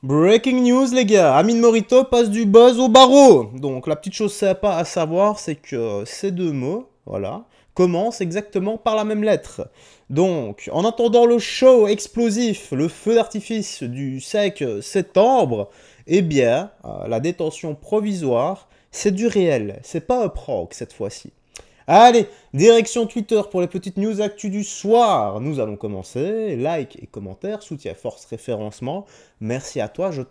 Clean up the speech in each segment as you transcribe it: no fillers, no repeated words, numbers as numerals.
Breaking news les gars, Amine Morito passe du buzz au barreau. Donc la petite chose sympa à savoir, c'est que ces deux mots, voilà, commencent exactement par la même lettre. Donc en attendant le show explosif, le feu d'artifice du 5 septembre, eh bien la détention provisoire, c'est du réel, c'est pas un prank cette fois-ci. Allez, direction Twitter pour les petites news actu du soir. Nous allons commencer. Like et commentaires, soutien, force, référencement. Merci à toi, je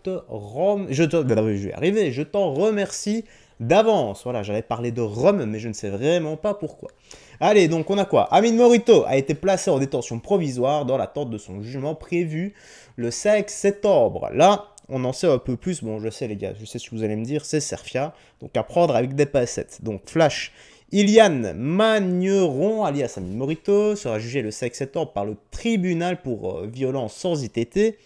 t'en remercie d'avance. Voilà, j'avais parlé de Rome, mais je ne sais vraiment pas pourquoi. Allez, donc on a quoi? Amine Morito a été placé en détention provisoire dans l'attente de son jugement prévu le 5 septembre. Là, on en sait un peu plus. Bon, je sais les gars, je sais ce que vous allez me dire, c'est Serfia. Donc à prendre avec des pincettes. Donc Flash. Ilian Magneron, alias Amine Morito, sera jugé le 5 septembre par le tribunal pour violence sans ITT.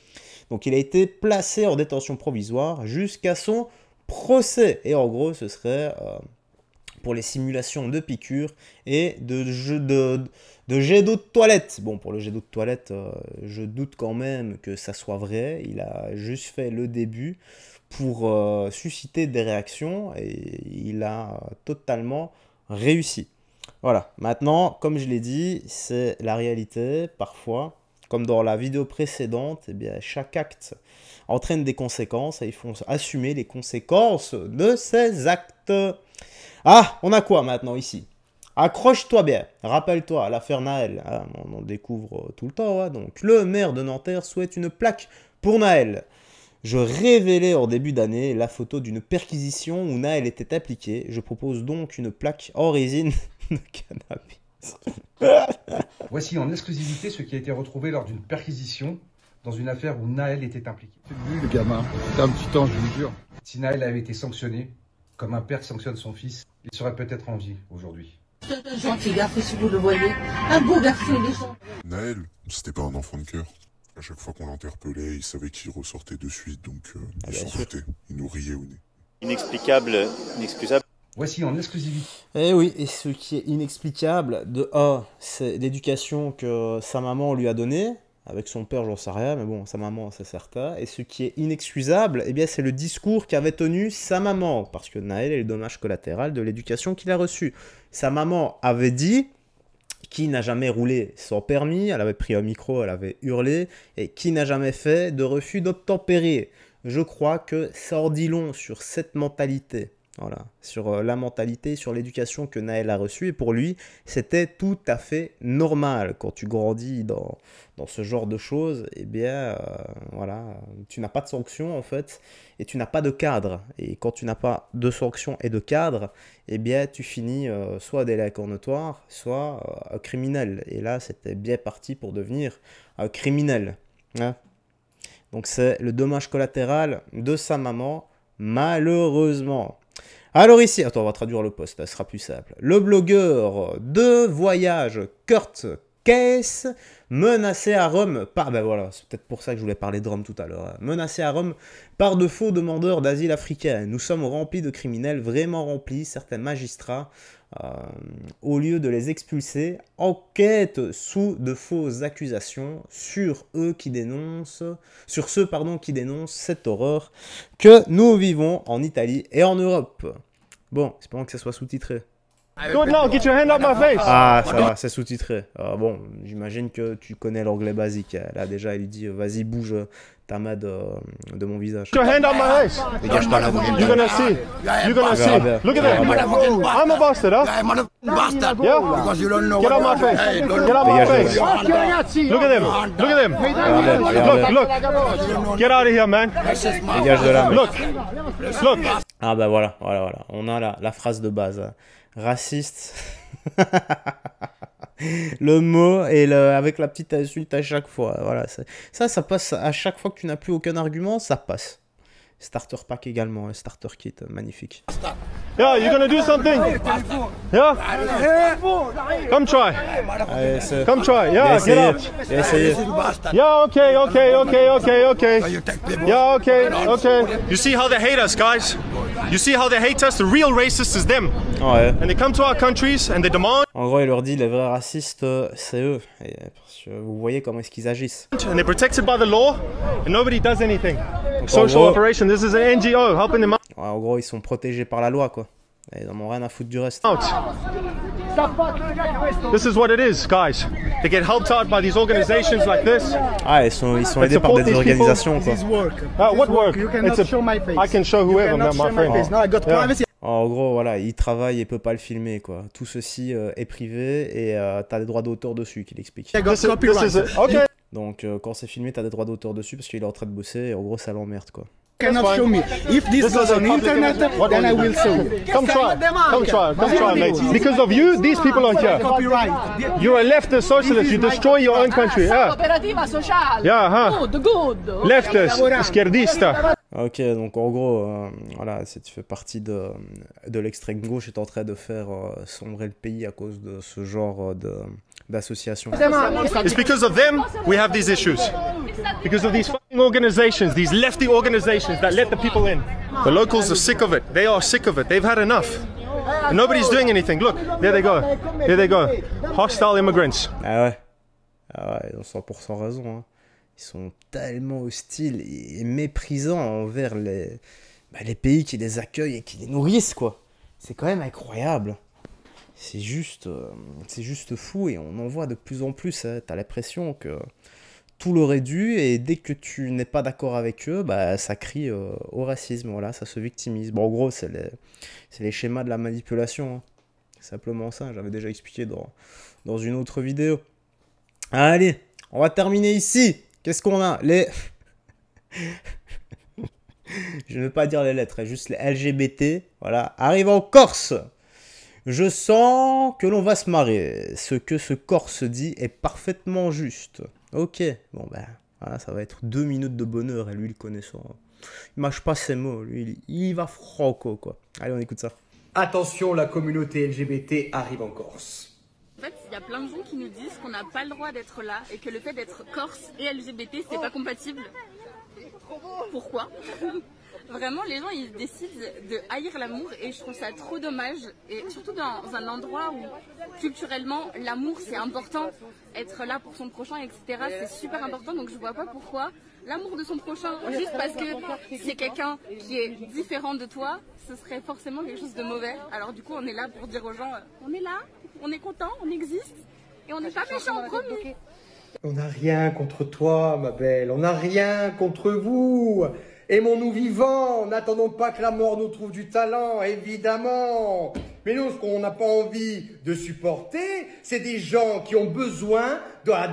Donc il a été placé en détention provisoire jusqu'à son procès. Et en gros, ce serait pour les simulations de piqûres et de jet d'eau de toilette. Bon, pour le jet d'eau de toilette, je doute quand même que ça soit vrai. Il a juste fait le début pour susciter des réactions et il a totalement réussi. Voilà, maintenant, comme je l'ai dit, c'est la réalité. Parfois, comme dans la vidéo précédente, eh bien, chaque acte entraîne des conséquences et il faut assumer les conséquences de ces actes. Ah, on a quoi maintenant ici? Accroche-toi bien, rappelle-toi, l'affaire Naël, hein, on en découvre tout le temps. Hein. Donc, le maire de Nanterre souhaite une plaque pour Naël. Je révélais en début d'année la photo d'une perquisition où Naël était appliqué. Je propose donc une plaque en résine de cannabis. Voici en exclusivité ce qui a été retrouvé lors d'une perquisition dans une affaire où Naël était impliqué. C'est lui le gamin, c'était un petit ange, je vous jure. Si Naël avait été sanctionné, comme un père sanctionne son fils, il serait peut-être en vie aujourd'hui. C'est un gentil garçon si vous le voyez, un beau garçon méchant. Naël, c'était pas un enfant de cœur. À chaque fois qu'on l'interpellait, il savait qu'il ressortait de suite, donc il s'en foutait. Il nous riait au nez. Inexplicable, inexcusable. Voici en exclusivité. Eh oui, et ce qui est inexplicable, de A, c'est l'éducation que sa maman lui a donnée. Avec son père, j'en sais rien, mais bon, sa maman, c'est certain. Et ce qui est inexcusable, eh bien, c'est le discours qu'avait tenu sa maman. Parce que Naël est le dommage collatéral de l'éducation qu'il a reçue. Sa maman avait dit... Qui n'a jamais roulé sans permis? Elle avait pris un micro, elle avait hurlé. Et qui n'a jamais fait de refus d'obtempérer? Je crois que ça en dit long sur cette mentalité. Voilà, sur la mentalité, sur l'éducation que Naël a reçue. Et pour lui, c'était tout à fait normal. Quand tu grandis dans ce genre de choses, eh bien, voilà, tu n'as pas de sanction en fait, et tu n'as pas de cadre. Et quand tu n'as pas de sanction et de cadre, eh bien, tu finis soit délinquant notoire, soit criminel. Et là, c'était bien parti pour devenir criminel. Hein. Donc, c'est le dommage collatéral de sa maman, malheureusement. Alors ici, attends, on va traduire le post, ça sera plus simple. Le blogueur de voyage Kurt Case, menacé à Rome par... Ben voilà, c'est peut-être pour ça que je voulais parler de Rome tout à l'heure. Menacé à Rome par de faux demandeurs d'asile africains. Nous sommes remplis de criminels, vraiment remplis. Certains magistrats, au lieu de les expulser, enquêtent sous de fausses accusations sur ceux qui dénoncent cette horreur que nous vivons en Italie et en Europe. Bon, espérons que ça soit sous-titré. Good now, get your hand up my face. Ah, ça va, c'est sous-titré. Bon, j'imagine que tu connais l'anglais basique. Là, déjà, il dit, vas-y, bouge ta main de mon visage. Get your hand up my face. Dégage ta main. You're gonna see. You're gonna see. Look at that. I'm a bastard, huh? Yeah? Because you don't know Get out my face. Get out my face. Look at him. Look at him. Look. Get out of here, man. Dégage de là. Look. Look. Ah bah voilà. On a la phrase de base. Raciste. Le mot et avec la petite insulte à chaque fois. Voilà, ça passe à chaque fois que tu n'as plus aucun argument, ça passe. Starter pack également, starter kit, magnifique. Yeah, you're gonna do something. Yeah. Come try. Allez, Come try. Yeah, get up. Essayez. Yeah, okay. Yeah, okay. You see how they hate us, guys? You see how they hate us? The real racist is them. Ouais. And they come to our countries and they demand. En gros, il leur dit les vrais racistes, c'est eux. Parce que vous voyez comment est-ce qu'ils agissent. And they're protected by the law and nobody does anything. social gros, operation. This is an NGO helping them ouais, en gros, ils sont protégés par la loi, quoi. Ils en ont rien à foutre du reste. out. This is what it is, guys. They get helped out by these organizations like this. Ah, ils sont aidés par des organisations, quoi. What work? I can show whoever, my friend. En gros, voilà, il travaille et peut pas le filmer, quoi. Tout ceci est privé et t'as des droits d'auteur dessus, qu'il explique. Okay. Donc, quand c'est filmé, t'as des droits d'auteur dessus parce qu'il est en train de bosser et en gros, ça l'emmerde, quoi. Cannot show me. If this goes on internet, then I will show you. Come try, mate. Because of you, these people are here. Copyright. You're a leftist socialist. You destroy your own country. Yeah. Cooperativa sociale. Yeah, huh? Good. Leftist, izquierdista. Ok, donc en gros, voilà, si tu fais partie de l'extrême gauche, est en train de faire sombrer le pays à cause de ce genre d'association. It's because of them we have these issues. Because of these fucking organizations, these lefty organizations that let the people in. The locals are sick of it. They are sick of it. They've had enough. And nobody's doing anything. Look, there they go. There they go. Hostile immigrants. Ah ouais, ils ont 100% raison, hein. Ils sont tellement hostiles et méprisants envers les pays qui les accueillent et qui les nourrissent, quoi. C'est quand même incroyable. C'est juste fou et on en voit de plus en plus. Hein. T'as l'impression que tout leur est dû et dès que tu n'es pas d'accord avec eux, bah, ça crie au racisme, voilà, ça se victimise. Bon, en gros, c'est les schémas de la manipulation. Hein. C'est simplement ça, j'avais déjà expliqué dans une autre vidéo. Allez, on va terminer ici. Qu'est-ce qu'on a? Je ne veux pas dire les lettres, juste les LGBT, voilà, arrivent en Corse. Je sens que l'on va se marrer. Ce que ce Corse dit est parfaitement juste. Ok, bon ben, voilà, ça va être 2 minutes de bonheur, et lui, le connaissant. Il mâche pas ses mots, lui, il va franco, quoi. Allez, on écoute ça. Attention, la communauté LGBT arrive en Corse. En fait, il y a plein de gens qui nous disent qu'on n'a pas le droit d'être là et que le fait d'être corse et LGBT, c'est pas compatible. Pourquoi? Vraiment, les gens, ils décident de haïr l'amour et je trouve ça trop dommage. Et surtout dans un endroit où, culturellement, l'amour, c'est important. Être là pour son prochain, etc., c'est super important. Donc, je vois pas pourquoi l'amour de son prochain, juste parce que c'est quelqu'un qui est différent de toi, ce serait forcément quelque chose de mauvais. Alors, du coup, on est là pour dire aux gens, on est là, on est content, on existe et on n'est pas méchants, promis. On n'a rien contre toi, ma belle. On n'a rien contre vous. Aimons-nous vivants, n'attendons pas que la mort nous trouve du talent, évidemment. Mais nous, ce qu'on n'a pas envie de supporter, c'est des gens qui ont besoin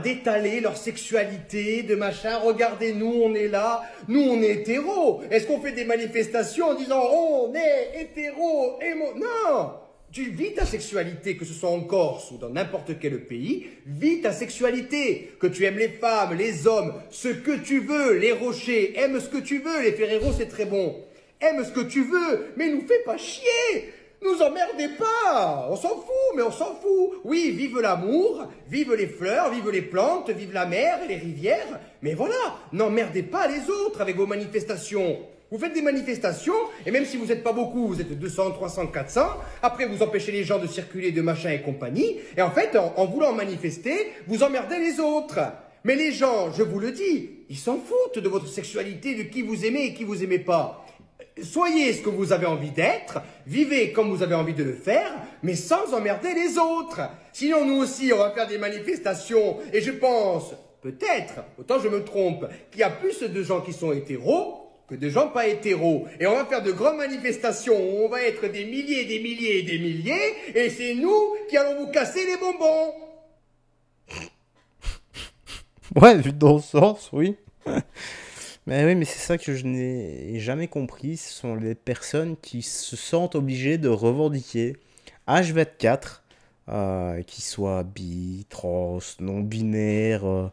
d'étaler leur sexualité, de machin. Regardez, nous, on est là, nous, on est hétéros. Est-ce qu'on fait des manifestations en disant « on est hétéros » Non! Tu vis ta sexualité, que ce soit en Corse ou dans n'importe quel pays, vis ta sexualité. Que tu aimes les femmes, les hommes, ce que tu veux, les rochers, aime ce que tu veux, les Ferrero c'est très bon. Aime ce que tu veux, mais nous fais pas chier. Nous emmerdez pas. On s'en fout, mais on s'en fout. Oui, vive l'amour, vive les fleurs, vive les plantes, vive la mer et les rivières. Mais voilà, n'emmerdez pas les autres avec vos manifestations. Vous faites des manifestations, et même si vous n'êtes pas beaucoup, vous êtes 200, 300, 400, après vous empêchez les gens de circuler, de machin et compagnie, et en fait, en voulant manifester, vous emmerdez les autres. Mais les gens, je vous le dis, ils s'en foutent de votre sexualité, de qui vous aimez et qui vous aimez pas. Soyez ce que vous avez envie d'être, vivez comme vous avez envie de le faire, mais sans emmerder les autres. Sinon, nous aussi, on va faire des manifestations, et je pense, peut-être, autant je me trompe, qu'il y a plus de gens qui sont hétéros que de gens pas hétéros. Et on va faire de grandes manifestations où on va être des milliers, des milliers et des milliers, et c'est nous qui allons vous casser les bonbons. Ouais, vu dans le sens, oui. Mais oui, mais c'est ça que je n'ai jamais compris. Ce sont les personnes qui se sentent obligées de revendiquer H24, qu'ils soient bi, trans, non-binaires,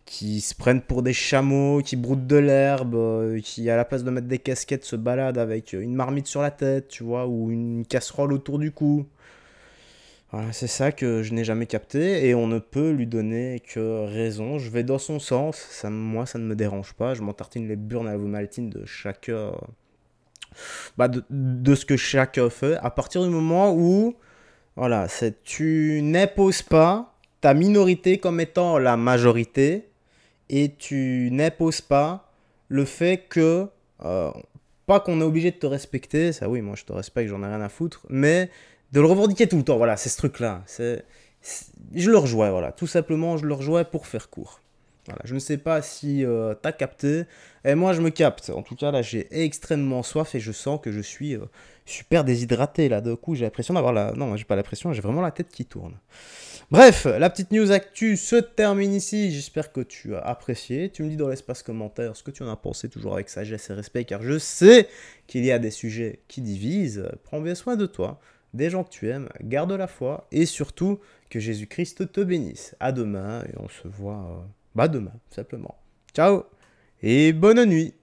qui se prennent pour des chameaux, qui broutent de l'herbe, qui à la place de mettre des casquettes se baladent avec une marmite sur la tête, tu vois, ou une casserole autour du cou. Voilà, c'est ça que je n'ai jamais capté et on ne peut lui donner que raison. Je vais dans son sens, moi ça ne me dérange pas, je m'entartine les burnes à la vomaltine de chaque... de ce que chacun fait, à partir du moment où, voilà, tu n'imposes pas ta minorité comme étant la majorité, et tu n'imposes pas le fait que Pas qu'on est obligé de te respecter, ça oui, moi je te respecte, j'en ai rien à foutre, mais de le revendiquer tout le temps, voilà, c'est ce truc-là. Je le rejoins, voilà, tout simplement, je le rejoins pour faire court. Voilà, je ne sais pas si t'as capté, et moi je me capte. En tout cas, là, j'ai extrêmement soif et je sens que je suis super déshydraté, là, d'un coup, j'ai l'impression d'avoir la... Non, j'ai pas l'impression, j'ai vraiment la tête qui tourne. Bref, la petite news actu se termine ici. J'espère que tu as apprécié. Tu me dis dans l'espace commentaire ce que tu en as pensé, toujours avec sagesse et respect, car je sais qu'il y a des sujets qui divisent. Prends bien soin de toi, des gens que tu aimes, garde la foi, et surtout, que Jésus-Christ te bénisse. À demain, et on se voit demain, simplement. Ciao, et bonne nuit.